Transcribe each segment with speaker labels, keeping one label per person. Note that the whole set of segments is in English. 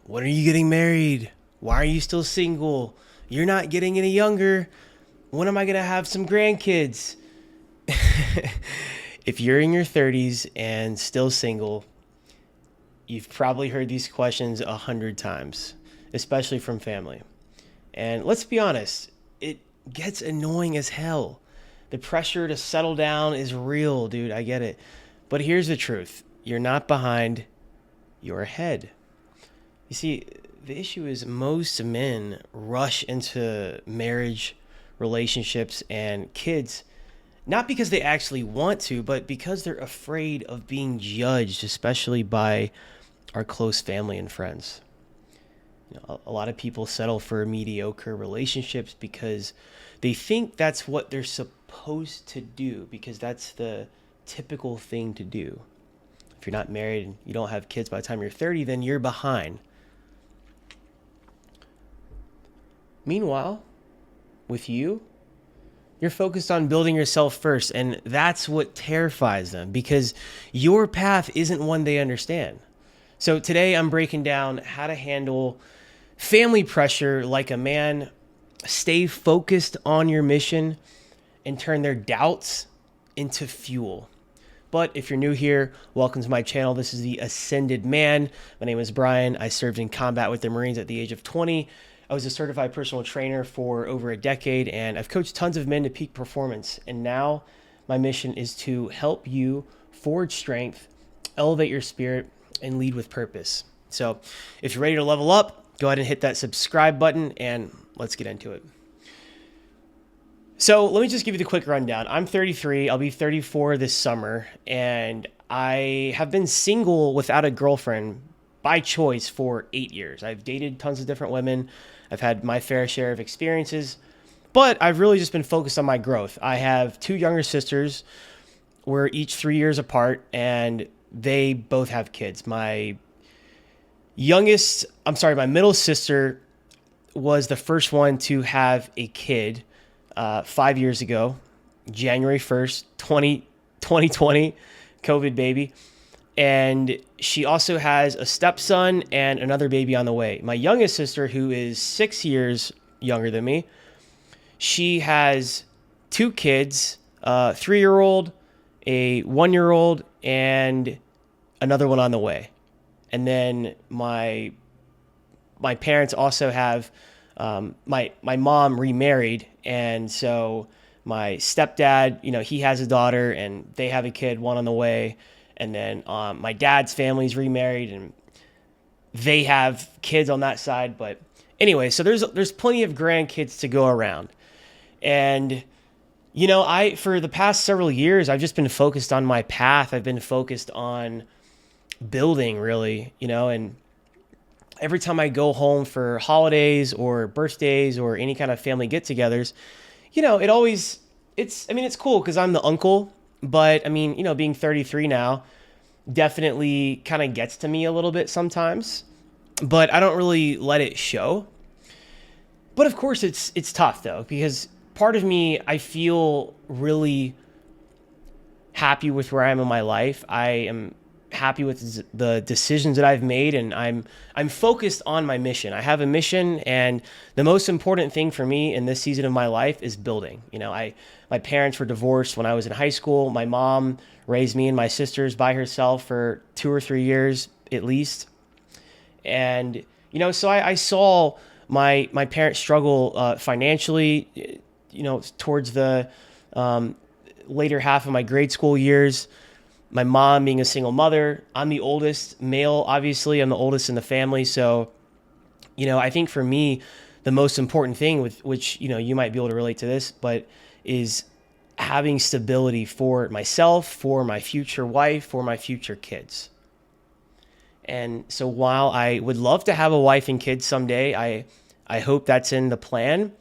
Speaker 1: When are you getting married? Why are you still single? You're not getting any younger. When am I going to have some grandkids? If you're in your 30s and still single, you've probably heard these questions 100 times, especially from family. And let's be honest, it gets annoying as hell. The pressure to settle down is real, dude. I get it. But here's the truth: you're not behind, you're ahead. You see, the issue is most men rush into marriage, relationships, and kids not because they actually want to, but because they're afraid of being judged, especially by our close family and friends. A lot of people settle for mediocre relationships because they think that's what they're supposed to do, because that's the typical thing to do. If you're not married and you don't have kids by the time you're 30, then you're behind. Meanwhile, with you, you're focused on building yourself first, and that's what terrifies them because your path isn't one they understand. So today I'm breaking down how to handle family pressure like a man, stay focused on your mission, and turn their doubts into fuel. But if you're new here, welcome to my channel. This is the Ascended Man. My name is Brian. I served in combat with the Marines at the age of 20. I was a certified personal trainer for over a decade, and I've coached tons of men to peak performance. And now my mission is to help you forge strength, elevate your spirit, and lead with purpose. So if you're ready to level up, go ahead and hit that subscribe button, and let's get into it. So let me just give you the quick rundown. I'm 33. I'll be 34 this summer, and I have been single without a girlfriend by choice for 8 years. I've dated tons of different women. I've had my fair share of experiences, but I've really just been focused on my growth. I have two younger sisters. We're each 3 years apart, and they both have kids. My middle sister was the first one to have a kid 5 years ago, January 1st, 2020, COVID baby. And she also has a stepson and another baby on the way. My youngest sister, who is 6 years younger than me, she has two kids, a 3-year-old, a 1-year-old, and another one on the way. And then my parents also have, my mom remarried. And so my stepdad, he has a daughter and they have a kid, one on the way. And then my dad's family's remarried and they have kids on that side. But anyway, so there's plenty of grandkids to go around. And, for the past several years, I've just been focused on my path. I've been focused on building, really, and every time I go home for holidays or birthdays or any kind of family get-togethers, it's cool because I'm the uncle. But being 33 now definitely kind of gets to me a little bit sometimes, but I don't really let it show. But of course it's tough though, because part of me, I feel really happy with where I am in my life. I am happy with the decisions that I've made, and I'm focused on my mission. I have a mission, and the most important thing for me in this season of my life is building. My parents were divorced when I was in high school. My mom raised me and my sisters by herself for 2 or 3 years at least. And, so I saw my parents struggle financially, towards the later half of my grade school years. My mom being a single mother. I'm the oldest male, obviously. I'm the oldest in the family. So, I think for me, the most important thing with which, you might be able to relate to this, but is having stability for myself, for my future wife, for my future kids. And so while I would love to have a wife and kids someday, I hope that's in the plan.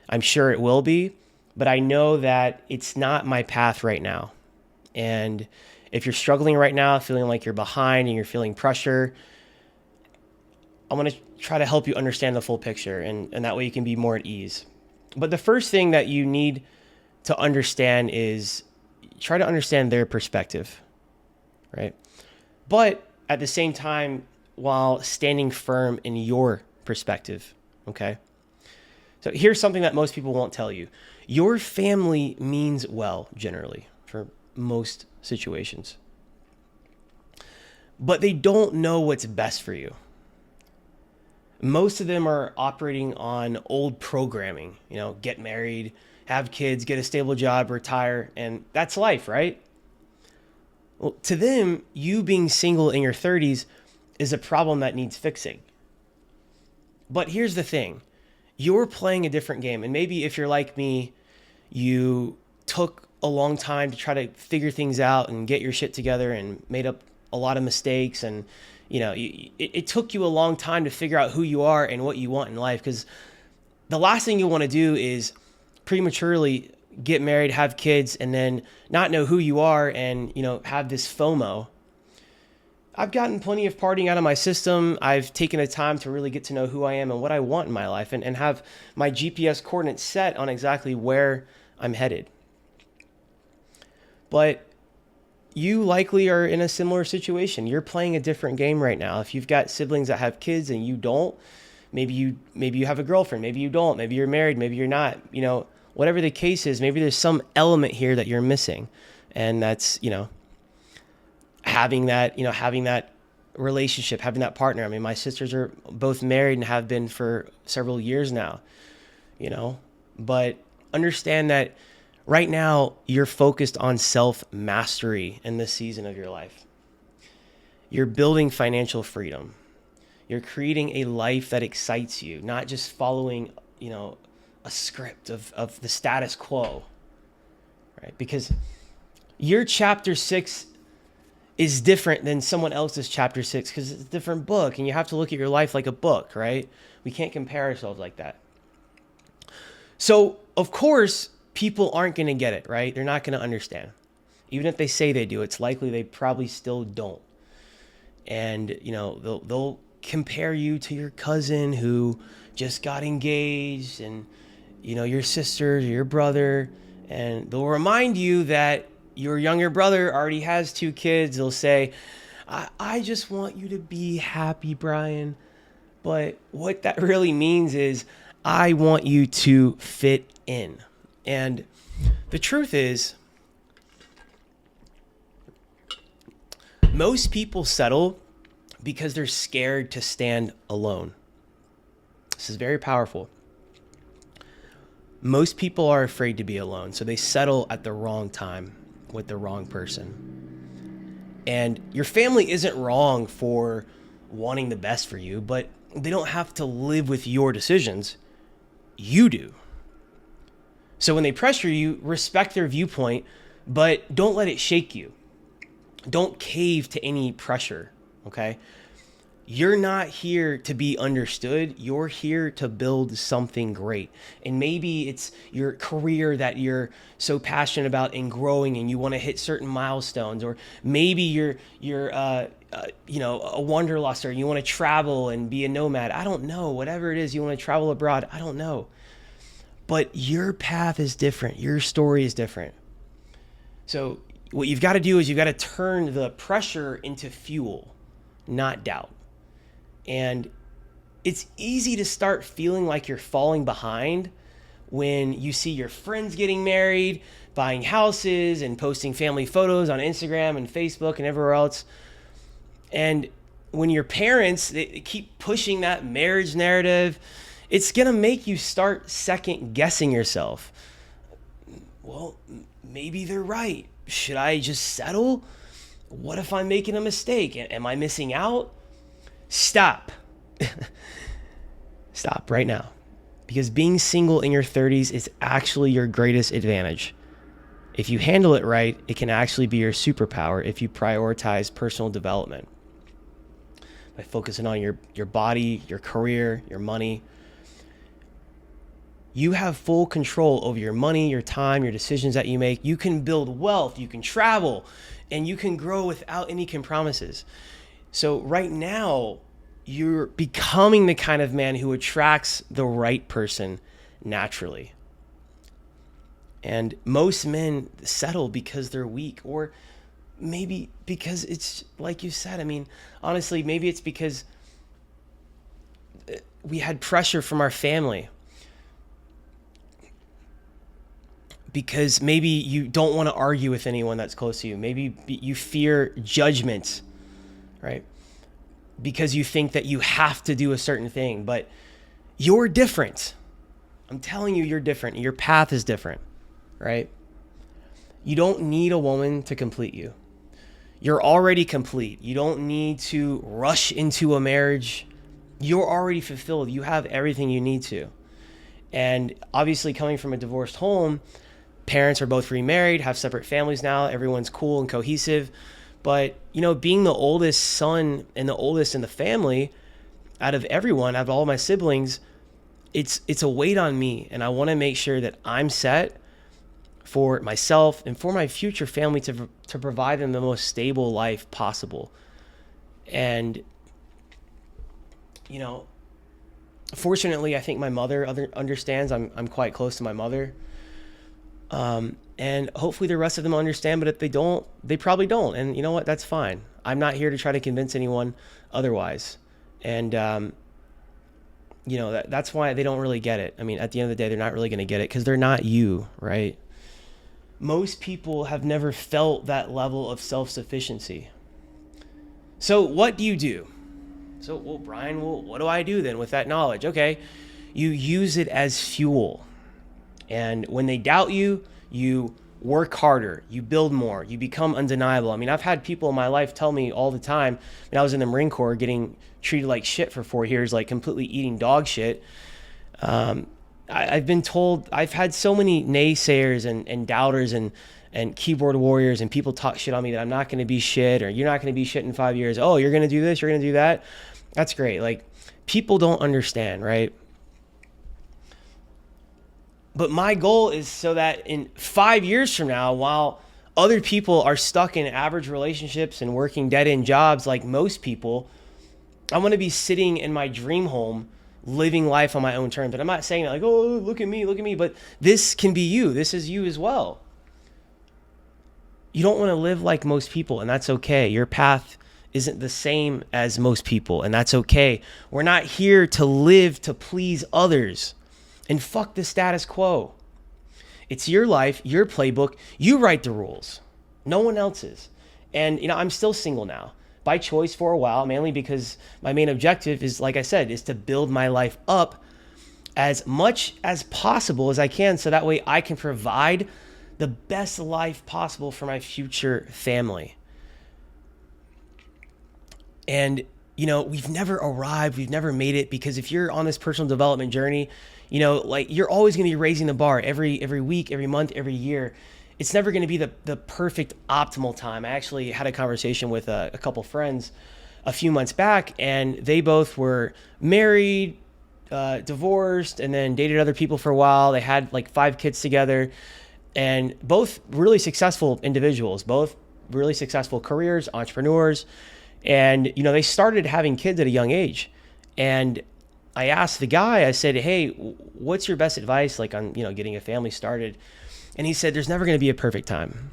Speaker 1: I'm sure it will be, but I know that it's not my path right now. And if you're struggling right now, feeling like you're behind and you're feeling pressure, I'm going to try to help you understand the full picture, and that way you can be more at ease. But the first thing that you need to understand is try to understand their perspective, right? But at the same time, while standing firm in your perspective. Okay. So here's something that most people won't tell you. Your family means well, generally, for most situations. But they don't know what's best for you. Most of them are operating on old programming, get married, have kids, get a stable job, retire, and that's life, right? Well, to them, you being single in your 30s is a problem that needs fixing. But here's the thing. You're playing a different game. And maybe if you're like me, you took a long time to try to figure things out and get your shit together and made up a lot of mistakes. And, it took you a long time to figure out who you are and what you want in life. Because the last thing you want to do is prematurely get married, have kids, and then not know who you are and, have this FOMO. I've gotten plenty of partying out of my system. I've taken the time to really get to know who I am and what I want in my life and have my GPS coordinates set on exactly where I'm headed. But you likely are in a similar situation. You're playing a different game right now. If you've got siblings that have kids and you don't, maybe you have a girlfriend, maybe you don't, maybe you're married, maybe you're not, whatever the case is, maybe there's some element here that you're missing. And that's, having that relationship, having that partner. I mean, my sisters are both married and have been for several years now, but understand that right now you're focused on self-mastery in this season of your life. You're building financial freedom. You're creating a life that excites you, not just following, a script of the status quo, right? Because your chapter 6 is different than someone else's chapter 6 because it's a different book and you have to look at your life like a book, right? We can't compare ourselves like that. So, of course, people aren't going to get it, right? They're not going to understand. Even if they say they do, it's likely they probably still don't. And, they'll compare you to your cousin who just got engaged and, your sister, your brother, and they'll remind you that your younger brother already has 2 kids. They'll say, I just want you to be happy, Brian. But what that really means is I want you to fit in. And the truth is, most people settle because they're scared to stand alone. This is very powerful. Most people are afraid to be alone, so they settle at the wrong time with the wrong person. And your family isn't wrong for wanting the best for you, but they don't have to live with your decisions. You do. So when they pressure you, respect their viewpoint, but don't let it shake you. Don't cave to any pressure, okay? You're not here to be understood. You're here to build something great. And maybe it's your career that you're so passionate about and growing and you want to hit certain milestones. Or maybe you're a wanderluster and you want to travel and be a nomad. I don't know. Whatever it is, you want to travel abroad. I don't know. But your path is different. Your story is different. So what you've got to do is you've got to turn the pressure into fuel, not doubt. And it's easy to start feeling like you're falling behind when you see your friends getting married, buying houses, and posting family photos on Instagram and Facebook and everywhere else. And when your parents, they keep pushing that marriage narrative, it's going to make you start second guessing yourself. Well, maybe they're right. Should I just settle? What if I'm making a mistake? Am I missing out? Stop. Stop right now. Because being single in your 30s is actually your greatest advantage. If you handle it right, it can actually be your superpower if you prioritize personal development. By focusing on your body, your career, your money. You have full control over your money, your time, your decisions that you make. You can build wealth, you can travel, and you can grow without any compromises. So right now, you're becoming the kind of man who attracts the right person naturally. And most men settle because they're weak, or maybe because it's like you said. I mean, honestly, maybe it's because we had pressure from our family because maybe you don't want to argue with anyone that's close to you. Maybe you fear judgment, right? Because you think that you have to do a certain thing, but you're different. I'm telling you, you're different. Your path is different, right? You don't need a woman to complete you. You're already complete. You don't need to rush into a marriage. You're already fulfilled. You have everything you need to. And obviously, coming from a divorced home, parents are both remarried, have separate families now. Everyone's cool and cohesive. But, being the oldest son and the oldest in the family out of everyone, out of all my siblings, it's a weight on me. And I want to make sure that I'm set for myself and for my future family to provide them the most stable life possible. And, fortunately, I think my mother understands. I'm quite close to my mother. And hopefully the rest of them understand, but if they don't, they probably don't. And you know what? That's fine. I'm not here to try to convince anyone otherwise. And, that's why they don't really get it. I mean, at the end of the day, they're not really going to get it because they're not you, right? Most people have never felt that level of self-sufficiency. So what do you do? So, well, Brian, what do I do then with that knowledge? Okay, you use it as fuel. And when they doubt you, you work harder, you build more, you become undeniable. I mean, I've had people in my life tell me all the time, when I was in the Marine Corps getting treated like shit for 4 years, like completely eating dog shit. I've been told, I've had so many naysayers and doubters and keyboard warriors and people talk shit on me that I'm not going to be shit, or you're not going to be shit in 5 years. Oh, you're going to do this, you're going to do that. That's great. Like, people don't understand, right? But my goal is so that in 5 years from now, while other people are stuck in average relationships and working dead-end jobs like most people, I want to be sitting in my dream home, living life on my own terms. And I'm not saying like, oh, look at me, but this can be you. This is you as well. You don't want to live like most people, and that's okay. Your path isn't the same as most people, and that's okay. We're not here to live to please others. And fuck the status quo. It's your life, your playbook. You write the rules. No one else's. And, I'm still single now. By choice for a while, mainly because my main objective is, like I said, is to build my life up as much as possible as I can, so that way I can provide the best life possible for my future family. And, we've never arrived, we've never made it, because if you're on this personal development journey, you're always going to be raising the bar every week, every month, every year. It's never going to be the perfect optimal time. I actually had a conversation with a couple friends a few months back, and they both were married, divorced, and then dated other people for a while. They had like 5 kids together, and both really successful individuals, both really successful careers, entrepreneurs. And, they started having kids at a young age. And I asked the guy, I said, hey, what's your best advice like on, getting a family started? And he said, there's never going to be a perfect time,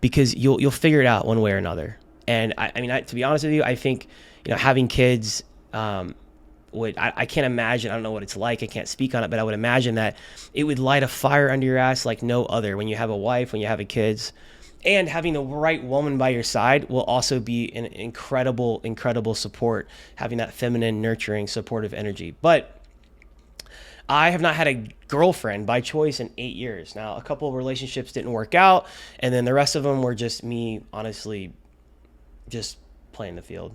Speaker 1: because you'll figure it out one way or another. And I to be honest with you, I think, having kids, I can't imagine, I don't know what it's like, I can't speak on it, but I would imagine that it would light a fire under your ass like no other when you have a wife, when you have kids. And having the right woman by your side will also be an incredible, incredible support, having that feminine, nurturing, supportive energy. But I have not had a girlfriend by choice in 8 years. Now, a couple of relationships didn't work out, and then the rest of them were just me, honestly, just playing the field,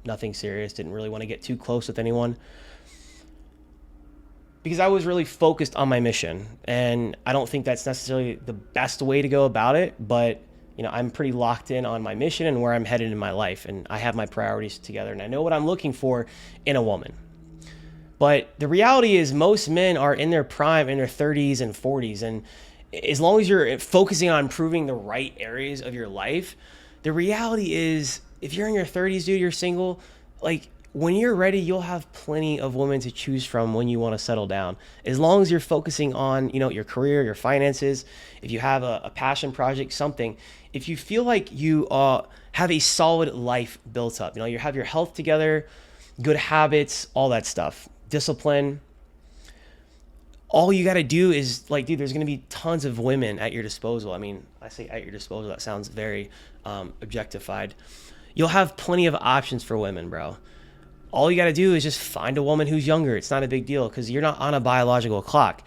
Speaker 1: nothing serious, didn't really want to get too close with anyone, because I was really focused on my mission. And I don't think that's necessarily the best way to go about it, but I'm pretty locked in on my mission and where I'm headed in my life, and I have my priorities together, and I know what I'm looking for in a woman. But the reality is, most men are in their prime, in their 30s and 40s, and as long as you're focusing on improving the right areas of your life, the reality is, if you're in your 30s, dude, you're single, like, when you're ready, you'll have plenty of women to choose from when you want to settle down. As long as you're focusing on, your career, your finances, if you have a passion project, something, if you feel like you have a solid life built up, you have your health together, good habits, all that stuff, discipline. All you got to do is like, dude, there's going to be tons of women at your disposal. I mean, I say at your disposal, that sounds very objectified. You'll have plenty of options for women, bro. All you got to do is just find a woman who's younger. It's not a big deal because you're not on a biological clock.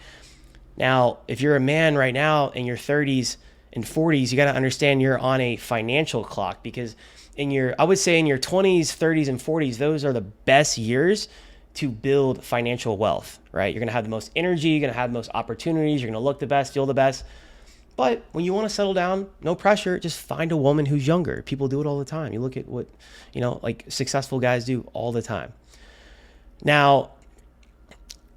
Speaker 1: Now, if you're a man right now in your 30s and 40s, you got to understand you're on a financial clock, because I would say in your 20s, 30s, and 40s, those are the best years to build financial wealth, right? You're going to have the most energy, you're going to have the most opportunities, you're going to look the best, feel the best. But when you want to settle down, no pressure, just find a woman who's younger. People do it all the time. You look at what, like successful guys do all the time. Now,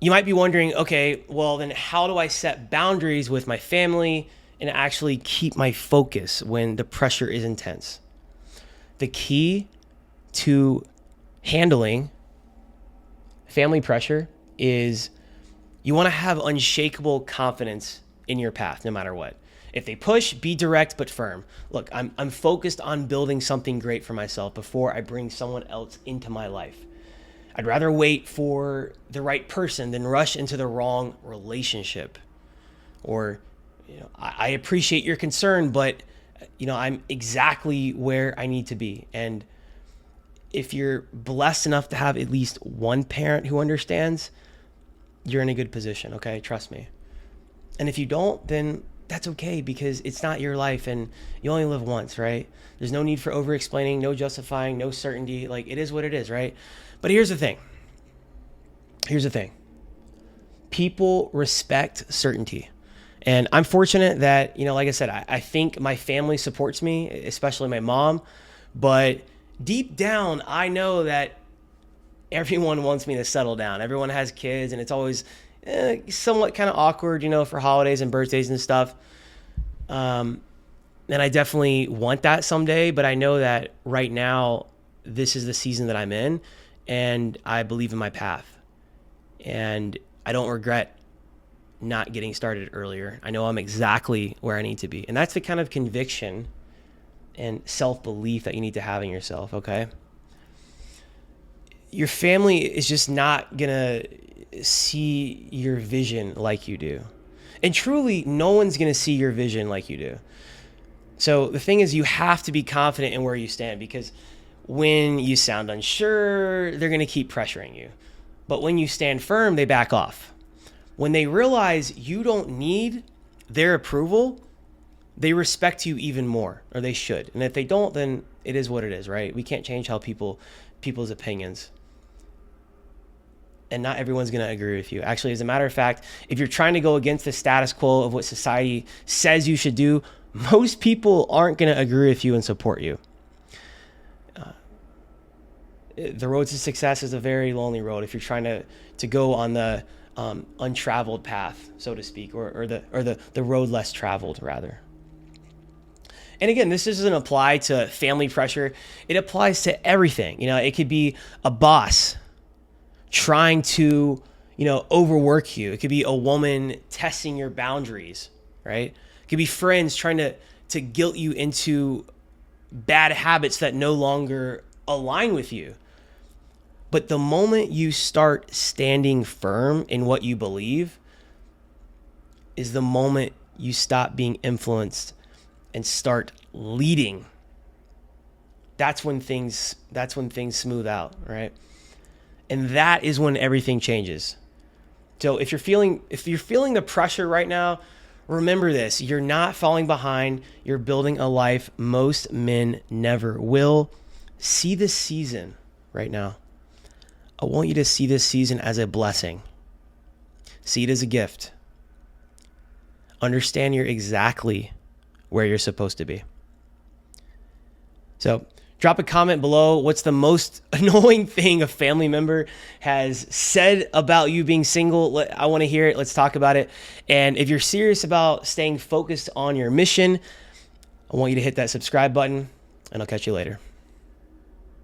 Speaker 1: you might be wondering, okay, well then how do I set boundaries with my family and actually keep my focus when the pressure is intense? The key to handling family pressure is you want to have unshakable confidence in your path no matter what. If they push, be direct but firm. Look, I'm focused on building something great for myself before I bring someone else into my life. I'd rather wait for the right person than rush into the wrong relationship. Or, I appreciate your concern, but I'm exactly where I need to be. And if you're blessed enough to have at least one parent who understands, you're in a good position, okay? Trust me. And if you don't, then that's okay, because it's not your life and you only live once, right? There's no need for over-explaining, no justifying, no certainty. Like, it is what it is, right? But here's the thing. People respect certainty. And I'm fortunate that, like I said, I think my family supports me, especially my mom. But deep down, I know that everyone wants me to settle down. Everyone has kids, and it's always somewhat kind of awkward, for holidays and birthdays and stuff. And I definitely want that someday, but I know that right now, this is the season that I'm in, and I believe in my path. And I don't regret not getting started earlier. I know I'm exactly where I need to be. And that's the kind of conviction and self-belief that you need to have in yourself, okay? Your family is just not gonna see your vision like you do. And truly, no one's gonna see your vision like you do. So the thing is, you have to be confident in where you stand, because when you sound unsure, they're gonna keep pressuring you. But when you stand firm, they back off. When they realize you don't need their approval, they respect you even more, or they should. And if they don't, then it is what it is, right? We can't change how people's opinions. And not everyone's going to agree with you. Actually, as a matter of fact, if you're trying to go against the status quo of what society says you should do, most people aren't going to agree with you and support you. The road to success is a very lonely road if you're trying to go on the untraveled path, so to speak, or the road less traveled, rather. And again, this doesn't apply to family pressure. It applies to everything. It could be a boss trying to, overwork you. It could be a woman testing your boundaries, right? It could be friends trying to guilt you into bad habits that no longer align with you. But the moment you start standing firm in what you believe is the moment you stop being influenced and start leading. That's when things smooth out, right? And that is when everything changes. So if you're feeling the pressure right now, remember this: you're not falling behind. You're building a life most men never will. See this season right now. I want you to see this season as a blessing. See it as a gift. Understand you're exactly where you're supposed to be. So drop a comment below. What's the most annoying thing a family member has said about you being single? I want to hear it. Let's talk about it. And if you're serious about staying focused on your mission, I want you to hit that subscribe button, and I'll catch you later.